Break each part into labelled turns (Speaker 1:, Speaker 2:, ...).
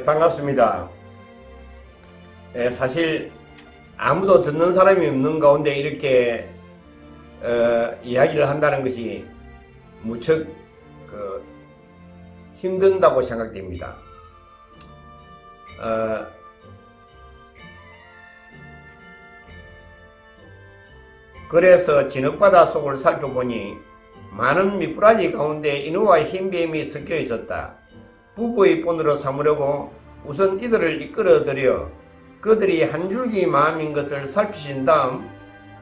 Speaker 1: 반갑습니다. 사실 아무도 듣는 사람이 없는 가운데 이렇게 이야기를 한다는 것이 무척 힘든다고 생각됩니다. 그래서 진흙바다 속을 살펴보니 많은 미꾸라지 가운데 인어와 흰뱀이 섞여 있었다. 부부의 본으로 삼으려고 우선 이들을 이끌어들여 그들이 한 줄기 마음인 것을 살피신 다음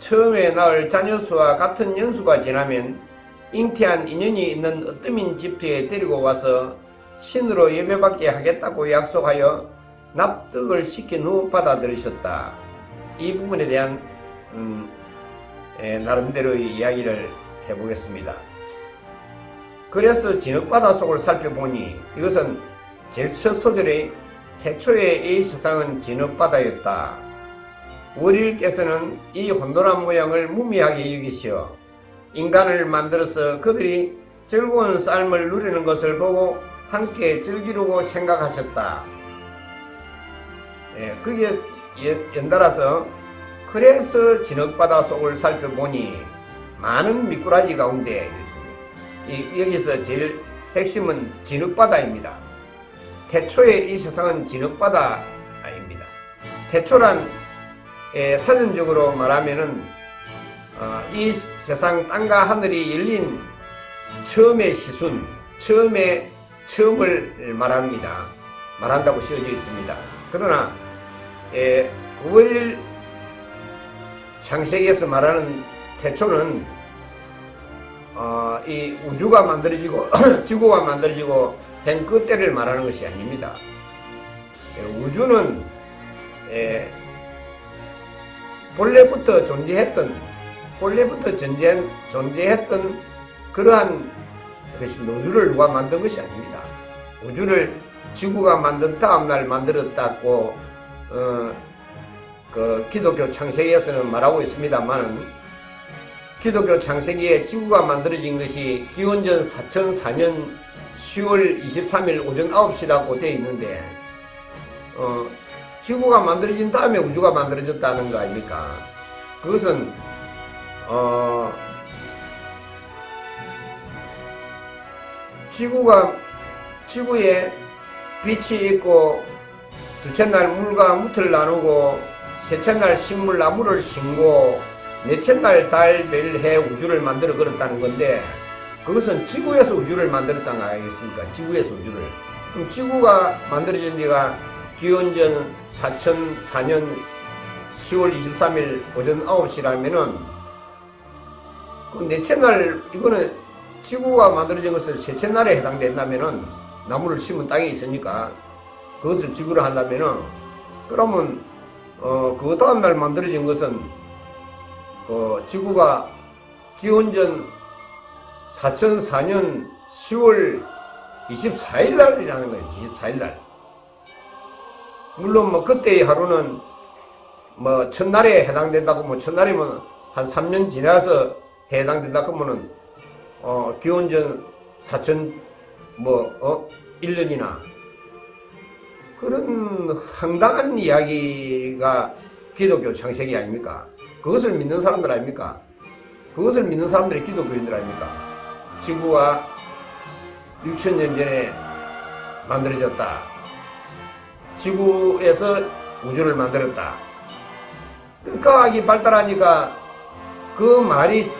Speaker 1: 처음에 낳을 자녀수와 같은 연수가 지나면 잉태한 인연이 있는 으뜸인 집터에 데리고 와서 신으로 예배받게 하겠다고 약속하여 납득을 시킨 후 받아들이셨다. 이 부분에 대한 나름대로의 이야기를 해보겠습니다. 그래서 진흙바다 속을 살펴보니 이것은 제일 첫 소절의 태초에 이 세상은 진흙바다였다. 월일께서는 이 혼돈한 모양을 무미하게 여기시어 인간을 만들어서 그들이 즐거운 삶을 누리는 것을 보고 함께 즐기려고 생각하셨다. 그게 연달아서 그래서 진흙바다 속을 살펴보니 많은 미꾸라지 가운데 여기서 제일 핵심은 진흙바다입니다. 태초에 이 세상은 진흙바다입니다. 태초란 사전적으로 말하면은 이 세상 땅과 하늘이 열린 처음의 시순, 처음을 말한다고 쓰여져 있습니다. 그러나 월 창세기에서 말하는 태초는 이 우주가 만들어지고 지구가 만들어지고 된 그때를 말하는 것이 아닙니다. 우주는 본래부터 존재했던 그러한 것입니다. 우주를 누가 만든 것이 아닙니다. 우주를 지구가 만든 다음날 만들었다고 기독교 창세기에서는 말하고 있습니다만 기독교 창세기에 지구가 만들어진 것이 기원전 4004년 10월 23일 오전 9시라고 되어 있는데 지구가 만들어진 다음에 우주가 만들어졌다는 거 아닙니까? 그것은 지구에 빛이 있고 둘째 날 물과 묻을 나누고 셋째 날 식물 나무를 심고 넷째 날 달, 별, 해, 우주를 만들어 걸었다는 건데 그것은 지구에서 우주를 만들었다는 거 아니겠습니까? 지구에서 우주를. 그럼 지구가 만들어진 지가 기원전 4004년 10월 23일 오전 9시라면은 그 넷째 날 이거는 지구가 만들어진 것을 셋째 날에 해당된다면은 나무를 심은 땅이 있으니까 그것을 지구로 한다면은 그러면 그 다음날 만들어진 것은 지구가 기원전 4004년 10월 24일 날이라는 거예요. 24일 날. 물론 그때의 하루는 첫날에 해당된다고 첫날이면 한 3년 지나서 해당된다고 하면은 기원전 1년이나 그런 황당한 이야기가 기독교 창세기 아닙니까? 그것을 믿는 사람들 아닙니까? 그것을 믿는 사람들이 기독교인들 아닙니까? 지구가 6천년 전에 만들어졌다. 지구에서 우주를 만들었다. 과학이 발달하니까 그 말이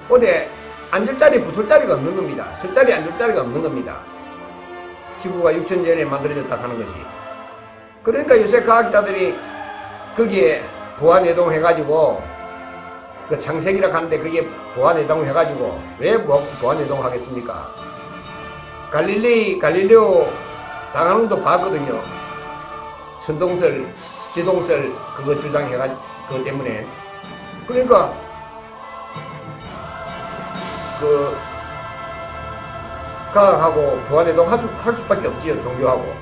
Speaker 1: 어디 앉을 자리 붙을 자리가 없는 겁니다. 쓸 자리 앉을 자리가 없는 겁니다. 지구가 6천 전에 만들어졌다 하는 것이. 그러니까 요새 과학자들이 거기에 부화내동 해가지고 그 창세기라 하는데 그게 부화내동 해가지고 왜 부화내동 하겠습니까? 갈릴레오 당하는도 봤거든요. 천동설, 지동설 그거 주장해가지고 그것 때문에. 그러니까 그 과학하고 부화내동 할 수밖에 없지요. 종교하고.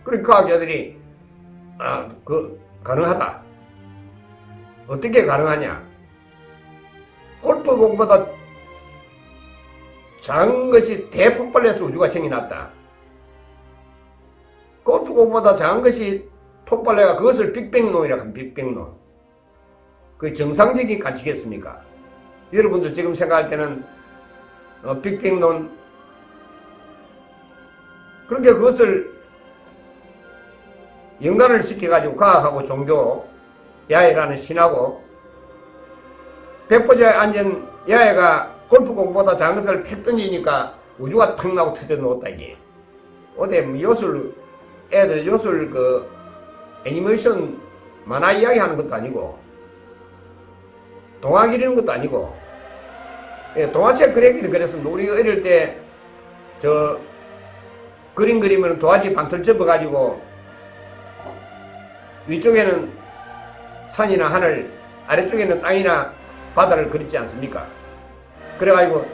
Speaker 1: 그러니까 과학자들이 가능하다. 어떻게 가능하냐? 골프공보다 작은 것이 대폭발해서 우주가 생겨났다. 골프공보다 작은 것이 폭발해가 그것을 빅뱅론이라고 합니다. 빅뱅론. 그 정상적인 가치겠습니까? 여러분들 지금 생각할 때는 빅뱅론, 그렇게 그것을 연관을 시켜가지고 과학하고 종교, 야외라는 신하고 백보자에 앉은 야외가 골프공보다 작은 것을 팩 던지니까 우주가 탁 나고 터져 놓았다 이게. 어디 요술, 애들 요술 애니메이션 만화 이야기 하는 것도 아니고 동화 그리는 것도 아니고, 예, 동화책 그리기는 그랬습니다. 우리 어릴 때 그림 그리면 도화지 반틀 접어가지고 위쪽에는 산이나 하늘, 아래쪽에는 땅이나 바다를 그렸지 않습니까? 그래가지고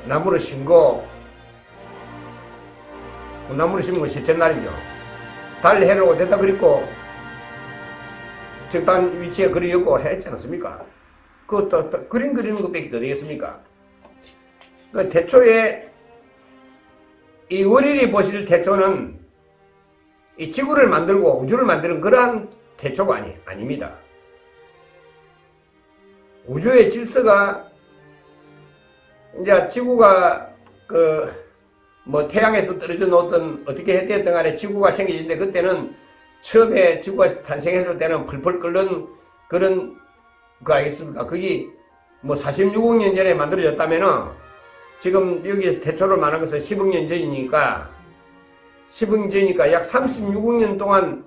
Speaker 1: 나무를 심고, 나무를 심은 건 셋째 날이죠. 달 해로 됐다 그리고 적당한 위치에 그리려고 했지 않습니까? 그것도 그림 그리는 것밖에 더 되겠습니까? 그 태초에 이 월일이 보실 태초는 이 지구를 만들고 우주를 만드는 그러한 태초가 아닙니다. 우주의 질서가 이제 지구가 태양에서 떨어져 놓던 어떻게 했든 간에 지구가 생기는데, 그때는 처음에 지구가 탄생했을 때는 펄펄 끓는 그런 거 알겠습니까? 그게 46억 년 전에 만들어졌다면은 지금 여기에서 태초를 말한 것은 10억 년 전이니까 약 36억 년 동안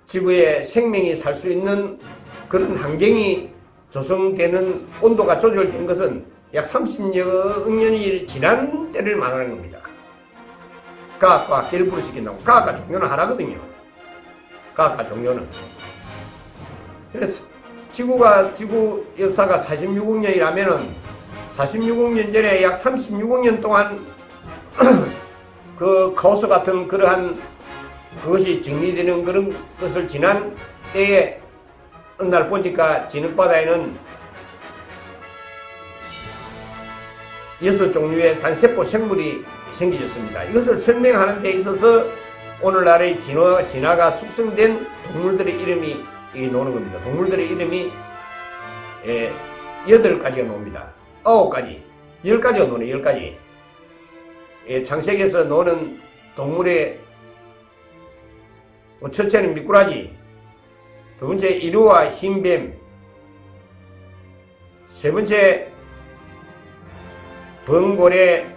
Speaker 1: 지구에 생명이 살 수 있는 그런 환경이 조성되는, 온도가 조절된 것은 약 30여 년이 지난 때를 말하는 겁니다. 과학과 결부를 시킨다고. 과학과 종교는 하나거든요. 과학과 종교는. 그래서 지구 역사가 46억 년이라면은 46억 년 전에 약 36억 년 동안 그 카오스 같은 그러한 그것이 정리되는 그런 것을 지난 때에 어느 날 보니까 진흙바다에는 6종류의 단세포 생물이 생겨졌습니다. 이것을 설명하는 데 있어서 오늘날의 진화가 숙성된 동물들의 이름이 나오는 겁니다. 동물들의 이름이 8가지가 나옵니다. 9가지, 10가지가 나오네. 10가지. 창세기에서 나오는 동물의 첫째는 미꾸라지, 두 번째 이루와 흰뱀, 세 번째 번고래,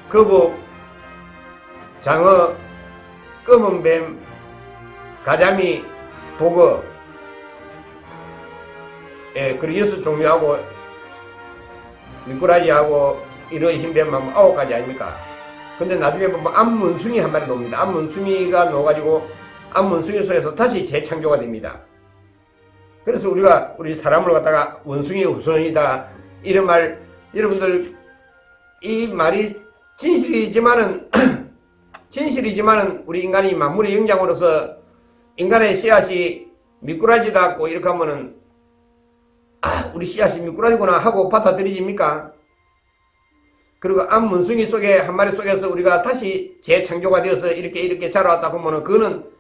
Speaker 1: 거북, 장어, 검은뱀, 가자미, 독어, 그리고 6종류하고 미꾸라지하고 이루, 흰뱀하고 9가지 아닙니까? 근데 나중에 보면 암문숭이 한 마리 나옵니다. 암문숭이가 나와가지고 암문숭이 속에서 다시 재창조가 됩니다. 그래서 우리 사람을 갖다가 원숭이의 후손이다 이런 말, 여러분들 이 말이 진실이지만은 우리 인간이 만물의 영장으로서 인간의 씨앗이 미꾸라지다 이렇게 하면은 우리 씨앗이 미꾸라지구나 하고 받아들이집니까? 그리고 암문숭이 속에 한 마리 속에서 우리가 다시 재창조가 되어서 이렇게 자라왔다 보면은 그거는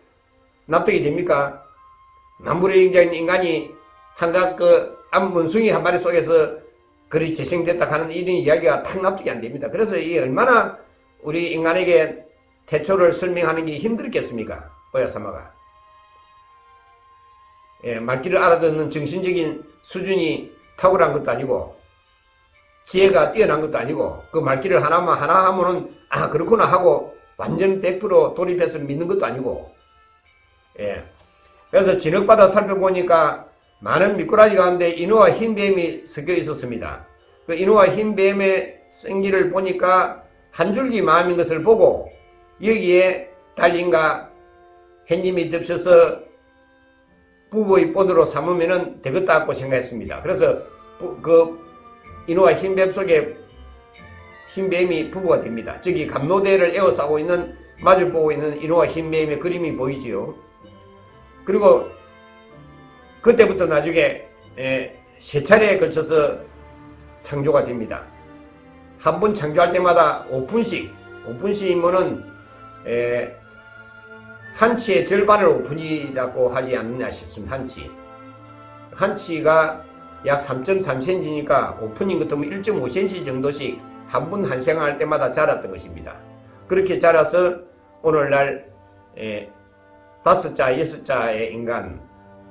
Speaker 1: 납득이 됩니까? 만물의 영장인 인간이 한각 암문숭이 한 마리 속에서 그리 재생됐다 하는 이런 이야기가 탁 납득이 안 됩니다. 그래서 이 얼마나 우리 인간에게 태초를 설명하는 게 힘들겠습니까? 오야사마가. 말귀를 알아듣는 정신적인 수준이 탁월한 것도 아니고 지혜가 뛰어난 것도 아니고 그 말귀를 하나 하면은 그렇구나 하고 완전 100% 돌입해서 믿는 것도 아니고. 그래서 진흙바다 살펴보니까 많은 미꾸라지 가운데 인어와 흰뱀이 섞여 있었습니다. 그 인어와 흰뱀의 생기를 보니까 한 줄기 마음인 것을 보고 여기에 달인과 햇님이 덮쳐서 부부의 본으로 삼으면 되겠다고 생각했습니다. 그래서 그 인어와 흰뱀 속에 흰뱀이 부부가 됩니다. 저기 감로대를 에워싸고 있는, 마주보고 있는 인어와 흰뱀의 그림이 보이지요. 그리고 그때부터 나중에 세 차례에 걸쳐서 창조가 됩니다. 한 번 창조할 때마다 5분씩이면은 한치의 절반을 5분이라고 하지 않느냐 싶습니다. 한치가 약 3.3cm니까 5분인 것 같으면 1.5cm 정도씩 한 분 한 생할 때마다 자랐던 것입니다. 그렇게 자라서 오늘날 5자, 6자의 인간,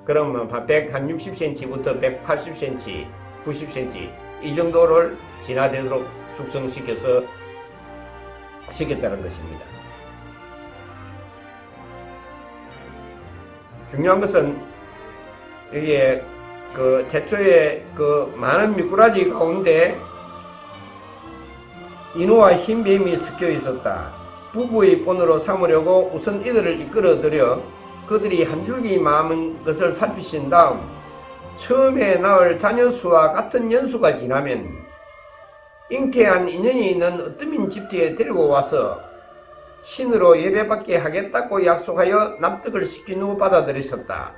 Speaker 1: 그러면 160cm부터 180cm, 90cm 이 정도를 진화되도록 숙성시켰다는 것입니다. 중요한 것은 이게 태초에 많은 미꾸라지 가운데 인호와 흰뱀이 섞여 있었다. 부부의 본으로 삼으려고 우선 이들을 이끌어들여 그들이 한 줄기 마음인 것을 살피신 다음 처음에 낳을 자녀 수와 같은 연수가 지나면 잉태한 인연이 있는 으뜸인 집터에 데리고 와서 신으로 예배받게 하겠다고 약속하여 납득을 시킨 후 받아들이셨다.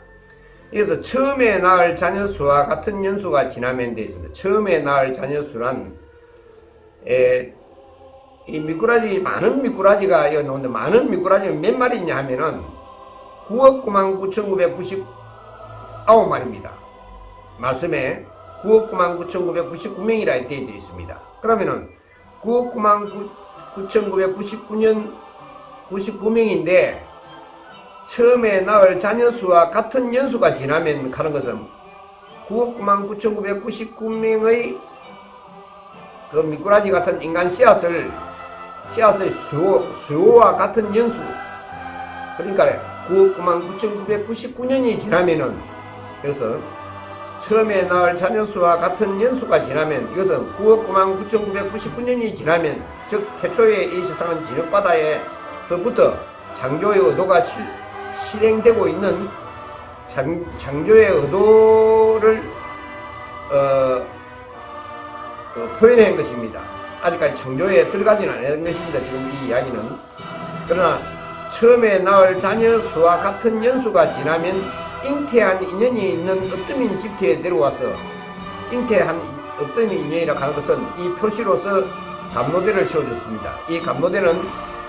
Speaker 1: 그래서 처음에 낳을 자녀 수와 같은 연수가 지나면 되어 있습니다. 처음에 낳을 자녀 수란 이 미꾸라지, 많은 미꾸라지가 여기 나오는데, 많은 미꾸라지가 몇 마리냐 하면은 9억 9만 9,999마리입니다. 말씀에 9억 9만 9,999명이라 되어져 있습니다. 그러면은 9억 9만 9,999명인데 처음에 낳을 자녀 수와 같은 연수가 지나면 하는 것은 9억 9만 9,999명의 그 미꾸라지 같은 인간 씨앗의 수호와 같은 연수, 그러니까 9억 9만 9,999년이 지나면은, 그래서 처음에 낳을 자녀 수와 같은 연수가 지나면, 이것은 9억 9만 9,999년이 지나면, 즉 태초에 이 세상은 진흙바다에서부터 창조의 의도가 실행되고 있는 창조의 의도를 표현한 것입니다. 아직까지 창조에 들어가지는 않은 것입니다. 지금 이 이야기는. 그러나 처음에 낳을 자녀 수와 같은 연수가 지나면 잉태한 인연이 있는 으뜸인 집터에 데려와서, 잉태한 으뜸인 인연이라 하는 것은 이 표시로서 감로대를 세워줬습니다. 이 감로대는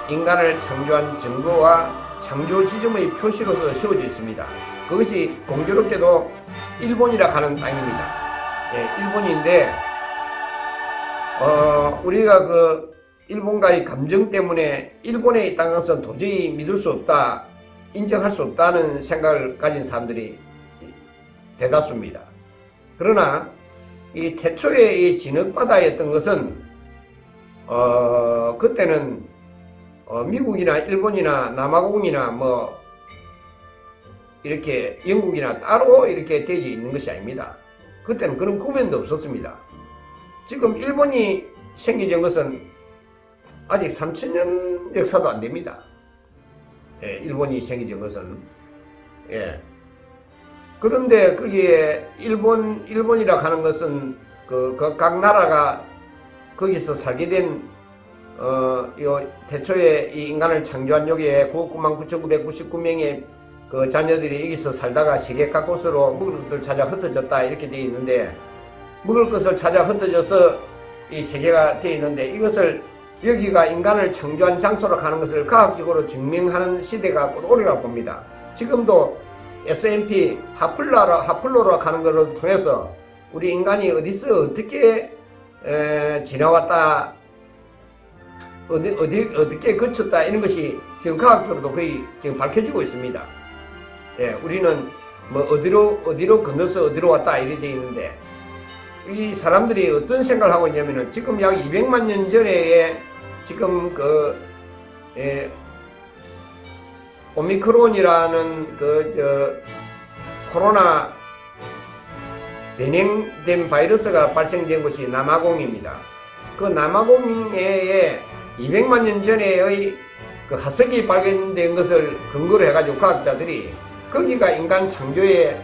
Speaker 1: 인간을 창조한 증거와 창조 지점의 표시로서 세워져 있습니다. 그것이 공교롭게도 일본이라 하는 땅입니다. 일본인데 우리가 일본과의 감정 때문에 일본에 있다는 것은 도저히 믿을 수 없다, 인정할 수 없다는 생각을 가진 사람들이 대다수입니다. 그러나 이 태초에 이 진흙바다였던 것은 그때는 미국이나 일본이나 남아공이나 뭐 이렇게 영국이나 따로 이렇게 되어 있는 것이 아닙니다. 그때는 그런 구분도 없었습니다. 지금 일본이 생겨진 것은 아직 3000년 역사도 안 됩니다. 일본이 생겨진 것은. 그런데 거기에 일본이라 하는 것은 각 나라가 거기서 살게 된 태초에 이 인간을 창조한 여기에 99,999명의 그 자녀들이 여기서 살다가 세계 각곳으로 먹을 것을 찾아 흩어졌다 이렇게 되어 있는데, 먹을 것을 찾아 흩어져서 이 세계가 되어 있는데, 이것을 여기가 인간을 창조한 장소로 가는 것을 과학적으로 증명하는 시대가 곧 오리라고 봅니다. 지금도 S&P 하플로로 가는 것을 통해서 우리 인간이 어디서 어떻게 지나왔다, 어떻게 거쳤다, 이런 것이 지금 과학적으로도 거의 지금 밝혀지고 있습니다. 우리는 뭐 어디로 건너서 어디로 왔다 이렇게 되어 있는데, 이 사람들이 어떤 생각을 하고 있냐면은 지금 약 200만 년 전에 지금 오미크론이라는 코로나 변형된 바이러스가 발생된 곳이 남아공입니다. 그 남아공에 200만 년 전에의 그 화석이 발견된 것을 근거로 해가지고 과학자들이 거기가 인간 창조의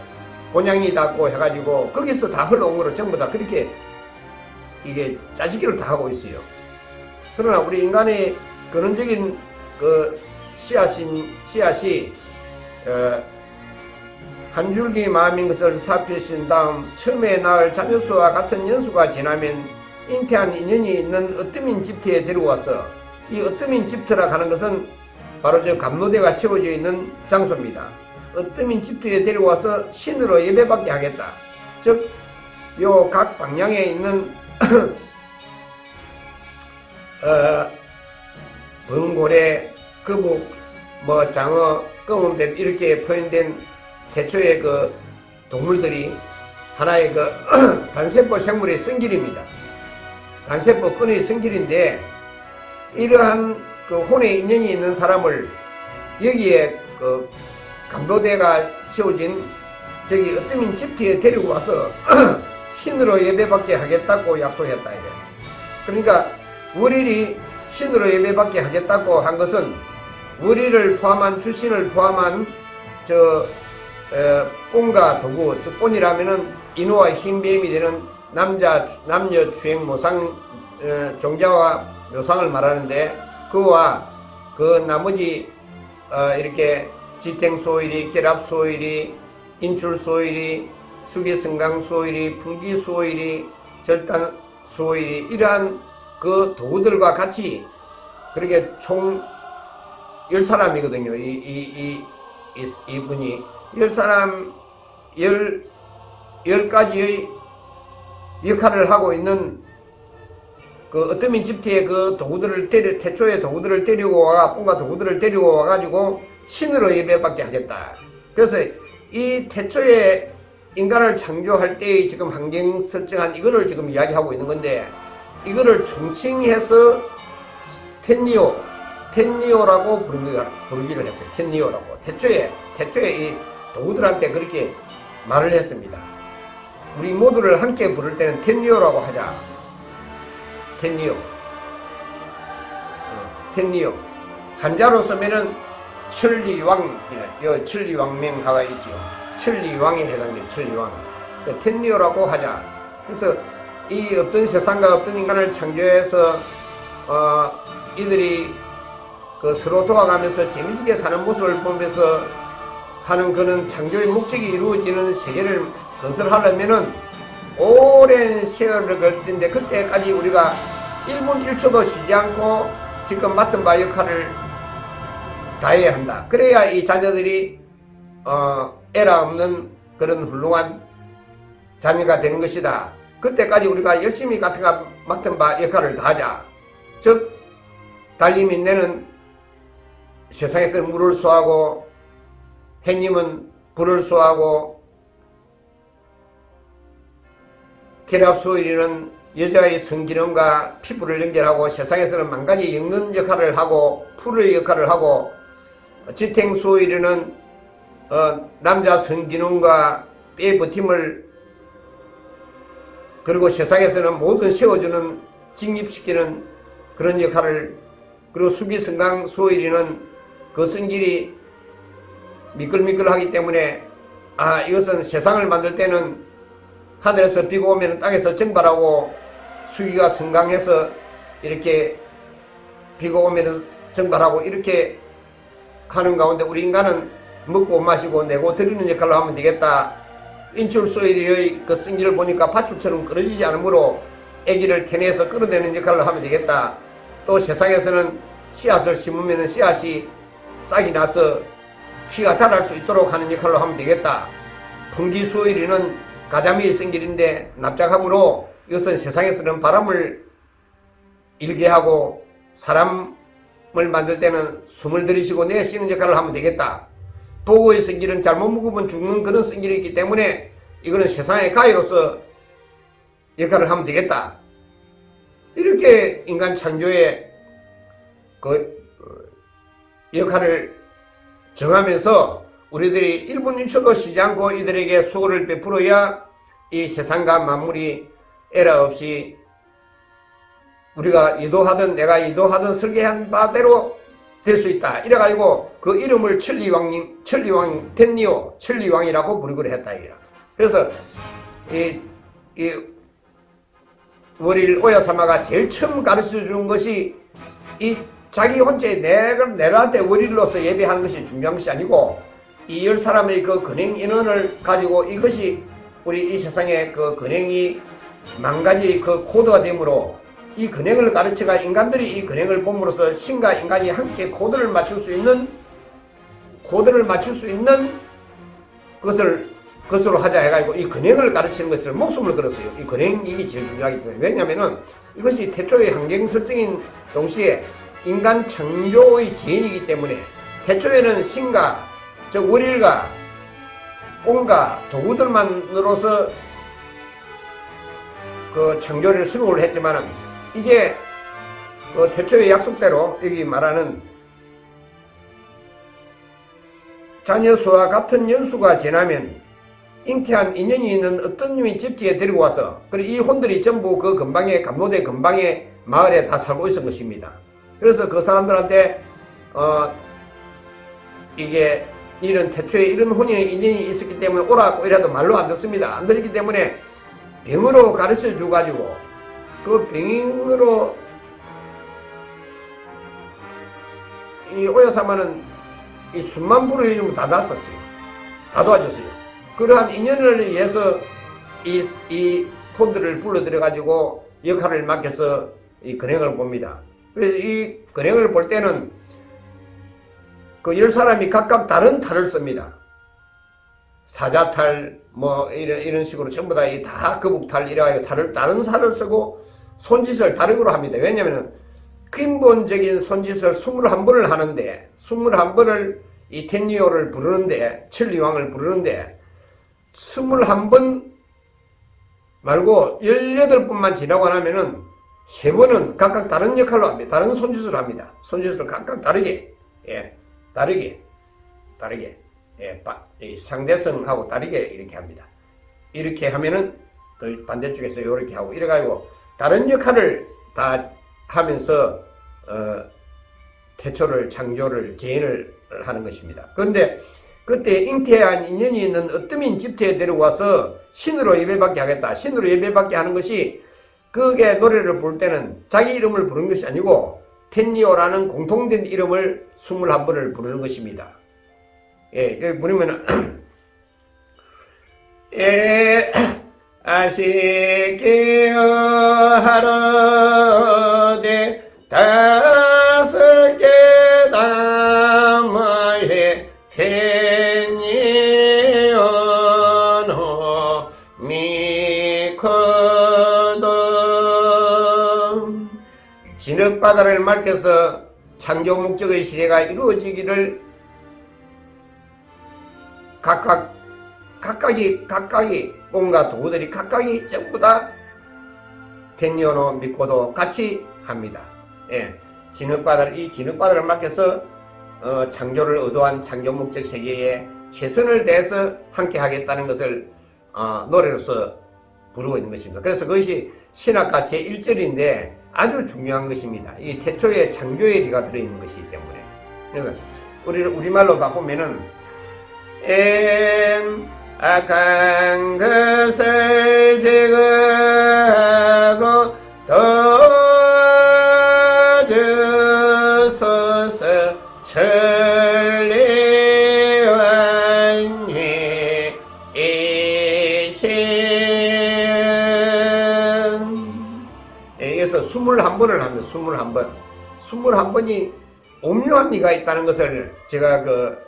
Speaker 1: 본향이다고 해가지고 거기서 다 흘러온 거로 전부 다 그렇게 이게 짜집기를 다 하고 있어요. 그러나 우리 인간의 근원적인 씨앗이 한 줄기 마음인 것을 살피신 다음 처음에 낳을 자녀 수와 같은 연수가 지나면 잉태한 인연이 있는 어떠민 집터에 데려와서 이 어떠민 집터라 하는 것은 바로 저 감로대가 세워져 있는 장소입니다. 어떠민 집터에 데려와서 신으로 예배받게 하겠다. 즉, 요 각 방향에 있는 번고래, 거북, 장어, 검은뱀 이렇게 표현된 태초의 그 동물들이 하나의 그 단세포 생물의 성질입니다. 단세포 끈의 성질인데 이러한 그 혼의 인연이 있는 사람을 여기에 그 감도대가 세워진 저기 어떠민 집터에 데리고 와서 신으로 예배받게 하겠다고 약속했다. 이래. 그러니까 월일이 신으로 예배받게 하겠다고 한 것은 월일을 포함한 주신을 포함한 꼰과 도구, 즉 꼰이라면은 인호와 흰뱀이 되는 남녀 주행 모상 종자와 묘상을 말하는데 그와 그 나머지 이렇게 지탱소일이, 결합소일이, 인출소일이, 수기성강소일이, 풍기소일이, 절단소일이 이러한 그 도구들과 같이 그렇게 총 10사람이거든요. 이분이 10사람 10가지의 역할을 하고 있는 그 어떠민 집터의 그 도구들을 태초의 도구들을 데리고 와, 뽕과 도구들을 데리고 와가지고 신으로 예배받게 하겠다. 그래서 이 태초의 인간을 창조할 때의 지금 환경 설정한 이거를 지금 이야기하고 있는 건데 이거를 총칭해서 텐니오라고 부르기를 했어요. 텐니오라고. 태초에 이 도구들한테 그렇게 말을 했습니다. 우리 모두를 함께 부를 때는 텐니오라고 하자. 텐니오. 한자로 쓰면은 천리왕이래. 천리왕명하가 있죠. 천리왕에 해당돼요. 천리왕. 텐니오라고 하자. 그래서 이 어떤 세상과 어떤 인간을 창조해서 이들이 그 서로 도와가면서 재미지게 사는 모습을 보면서 하는 그런 창조의 목적이 이루어지는 세계를 건설하려면은 오랜 세월을 걸 텐데 그때까지 우리가 1분 1초도 쉬지 않고 지금 맡은 바 역할을 다해야 한다. 그래야 이 자녀들이 에라 없는 그런 훌륭한 자녀가 되는 것이다. 그때까지 우리가 열심히 맡은 바 역할을 다하자. 즉 달림인내는 세상에서 물을 쏘하고 햇님은 불을 쏘하고 결합소일이는 여자의 성기능과 피부를 연결하고 세상에서는 만가지 엮는 역할을 하고 풀의 역할을 하고 지탱소일이는 남자 성기능과 뼈의 버팀을 그리고 세상에서는 모든 세워주는 직립시키는 그런 역할을 그리고 수기성강 소일이는 그 성질이 미끌미끌하기 때문에 이것은 세상을 만들 때는 하늘에서 비가 오면 땅에서 증발하고 수기가 성강해서 이렇게 비가 오면 증발하고 이렇게 하는 가운데 우리 인간은 먹고 마시고 내고 드리는 역할을 하면 되겠다. 인출소일의 그 성질을 보니까 밧줄처럼 끊어지지 않으므로 아기를 태내서 끌어내는 역할을 하면 되겠다. 또 세상에서는 씨앗을 심으면 씨앗이 싹이 나서 키가 자랄 수 있도록 하는 역할을 하면 되겠다. 풍기소일이는 가자미의 성질인데 납작함으로 이것은 세상에서는 바람을 일게 하고 사람을 만들 때는 숨을 들이쉬고 내쉬는 역할을 하면 되겠다. 도구의 성질은 잘못 먹으면 죽는 그런 성질이 있기 때문에 이거는 세상의 가해로서 역할을 하면 되겠다. 이렇게 인간 창조의 그 역할을 정하면서 우리들이 1분 1초도 쉬지 않고 이들에게 수고를 베풀어야 이 세상과 만물이 에라 없이 우리가 의도하든 내가 의도하든 설계한 바대로 될 수 있다. 이래가지고 그 이름을 천리왕 텐니오 천리왕이라고 부르기로 했다. 그래서 이 월일 오야사마가 제일 처음 가르쳐 준 것이 이 자기 혼자의 내한테 월일로서 예배하는 것이 중요한 것이 아니고 이 10사람의 그 근행 인원을 가지고 이것이 우리 이 세상에 그 근행이 만 가지 그 코드가 되므로 이 근행을 가르쳐가 인간들이 이 근행을 봄으로써 신과 인간이 함께 코드를 맞출 수 있는 것으로 하자 해가지고 이 근행을 가르치는 것을 목숨을 걸었어요. 이 근행이 제일 중요하기 때문에. 왜냐하면은 이것이 태초의 환경 설정인 동시에 인간 창조의 지인이기 때문에 태초에는 신과 즉 월일과 온과 도구들만으로서 그 창조를 수용을 했지만은 이제 그 태초의 약속대로 여기 말하는 자녀 수와 같은 연수가 지나면 잉태한 인연이 있는 어떤 놈이 집지에 데리고 와서 그리고 이 혼들이 전부 그 근방에 감로대 근방의 마을에 다 살고 있었던 것입니다. 그래서 그 사람들한테 이게 이런 태초에 이런 혼인의 인연이 있었기 때문에 오라고 이라도 말로 안 듣습니다. 안 들었기 때문에 병으로 가르쳐 줘 가지고 그 병으로 이 오야사마는 이 숨만 부르짖으면 다 났었어요. 다 도와줬어요. 그러한 인연을 위해서 이 폰들을 불러들여 가지고 역할을 맡겨서 이 근행을 봅니다. 그래서 이 근행을 볼 때는 그 10사람이 각각 다른 탈을 씁니다. 사자탈 뭐 이런 식으로 전부 다 거북탈 이래가지고 다른 살을 쓰고 손짓을 다르기로 합니다. 왜냐하면 근본적인 손짓을 21번을 하는데 21번을 이 텐니오를 부르는데 천리왕을 부르는데 21번 말고 18번만 지나고 나면은 3번은 각각 다른 역할로 합니다. 다른 손짓을 합니다. 손짓을 각각 다르게 상대성하고 다르게 이렇게 합니다. 이렇게 하면은 또 반대쪽에서 이렇게 하고 이래가지고 다른 역할을 다 하면서 태초를 창조를 재현을 하는 것입니다. 그런데 그때 잉태한 인연이 있는 어떠민 집터에 데려와서 신으로 예배받게 하겠다. 신으로 예배받게 하는 것이 그게 노래를 부를 때는 자기 이름을 부르는 것이 아니고 텐니오라는 공통된 이름을 21번을 부르는 것입니다. 예, 여기 보면은 아시게요 하러데 다섯 개 담아해 텐니오노 미코도 진흙바다를 mar켜서 창조 목적의 시대가 이루어지기를 각각이 온갖 도구들이 각각이 전부 다 텐니오노 미코도 같이 합니다. 예, 이 진흙바다를 막혀서 창조를 의도한 창조 목적 세계에 최선을 다해서 함께 하겠다는 것을 노래로서 부르고 있는 것입니다. 그래서 그것이 신학가 제1절인데 아주 중요한 것입니다. 이 태초의 창조의 리가 들어있는 것이기 때문에. 그래서 우리말로 바꾸면은 악한 것을 제거하고 도와주소서 천리왕이신. 여기서 21번을 하면 21번 21번이 오묘한 리가 있다는 것을 제가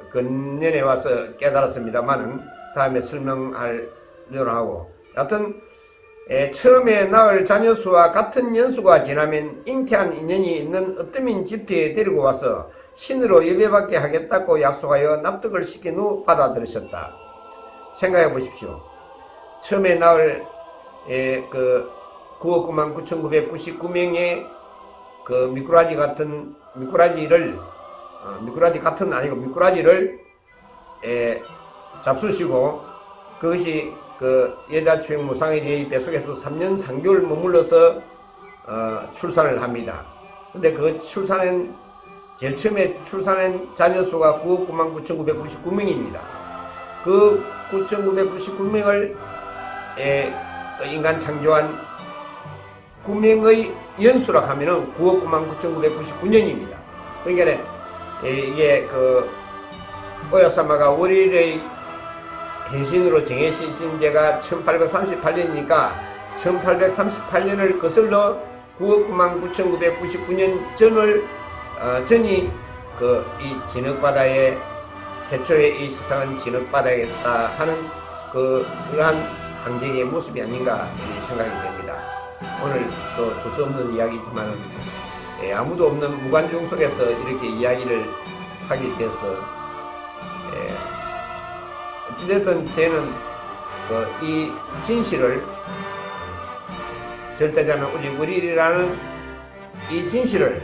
Speaker 1: 근년에 와서 깨달았습니다만은 다음에 설명하려고 하고, 여하튼 처음에 낳을 자녀 수와 같은 연수가 지나면 잉태한 인연이 있는 어떠민 집터에 데리고 와서 신으로 예배받게 하겠다고 약속하여 납득을 시킨 후 받아들이셨다. 생각해 보십시오. 처음에 낳을 9억 9만 9,999명의 그 미꾸라지 같은 미꾸라지를 잡수시고 그것이 그 여자 추행 무상의 뱃속에서 3년 3개월 머물러서 출산을 합니다. 근데 그 제일 처음에 출산한 자녀 수가 9억 9만 9,999명입니다. 그 9,999명을 인간 창조한 9명의 연수라 하면은 9억 9만 9,999년입니다. 그러니까 이게 오야사마가 월일의 대신으로 정해진 신제가 1838년이니까 1838년을 거슬러 9억 9만 9,999년 전이 이 진흙바다에 태초에 이 세상은 진흙바다였다 하는 그러한 항쟁의 모습이 아닌가 생각이 됩니다. 오늘 또 두 수 없는 이야기지만 아무도 없는 무관중 속에서 이렇게 이야기를 하게 돼서 어찌됐든 저는 이 진실을 절대자는 오직 우리라는 이 진실을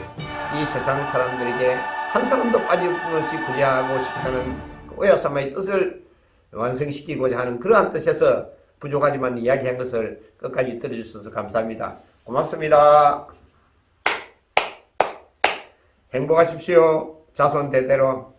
Speaker 1: 이 세상 사람들에게 한 사람도 빠짐없이 구제하고 싶다는 오야사마의 뜻을 완성시키고자 하는 그러한 뜻에서 부족하지만 이야기한 것을 끝까지 들어주셔서 감사합니다. 고맙습니다. 행복하십시오. 자손 대대로.